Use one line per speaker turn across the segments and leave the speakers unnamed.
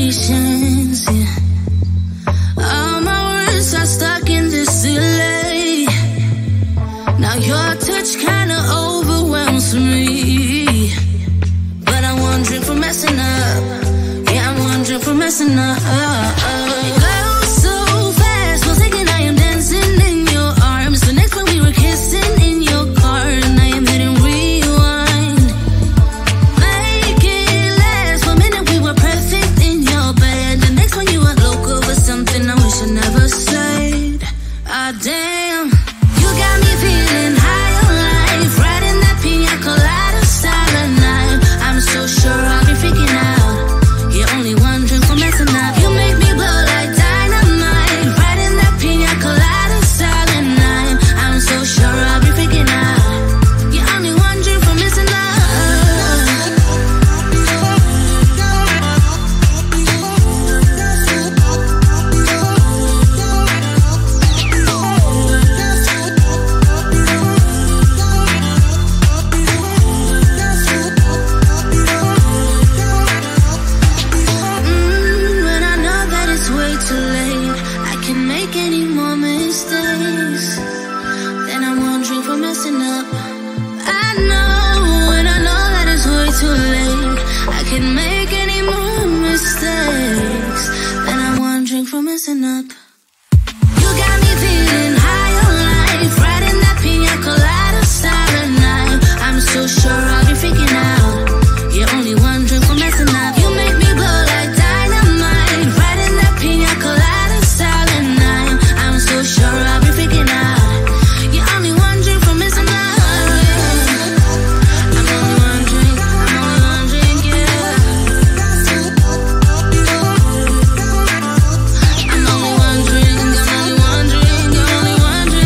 patience, yeah. All my words are stuck in this delay. Now your touch kinda overwhelms me, but I'm wondering for messing up. Yeah, I'm wondering for messing up. Girl, so fast, was thinking I am dancing in your arms. The next time we were kissing in your car, and I am hitting rewind. Make it last 1 minute, we were perfect in your bed. The next one you were local over something I wish I never said. Ah, damn, you got me feeling high on life, riding that pina colada silent night. I'm so sure I'll be freaking out. You're only wondering for messing up. You make me blow like dynamite, riding that pina colada silent night. I'm so sure I'll be freaking out. You're only wondering for messing up. When I know that it's way too late, I can make any more mistakes. Then I'm wondering for messing up. I know when I know that it's way too late, I can make any more mistakes. Then I'm wondering for messing up. You got me feeling high on life, riding that pina colada silent night. I'm so sure I'll be freaking out. You're only wondering for messing up. You make me blow like dynamite, riding that pina colada silent night. I'm so sure I'll be freaking out. You're only wondering for messing up. I'm only wondering, yeah. I'm only wondering, you're only wondering.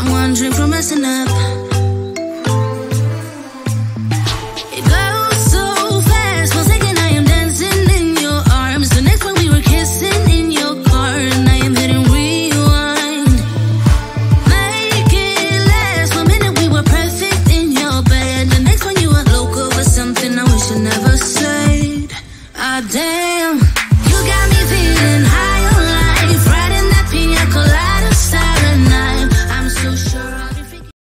I'm one drink from messing up.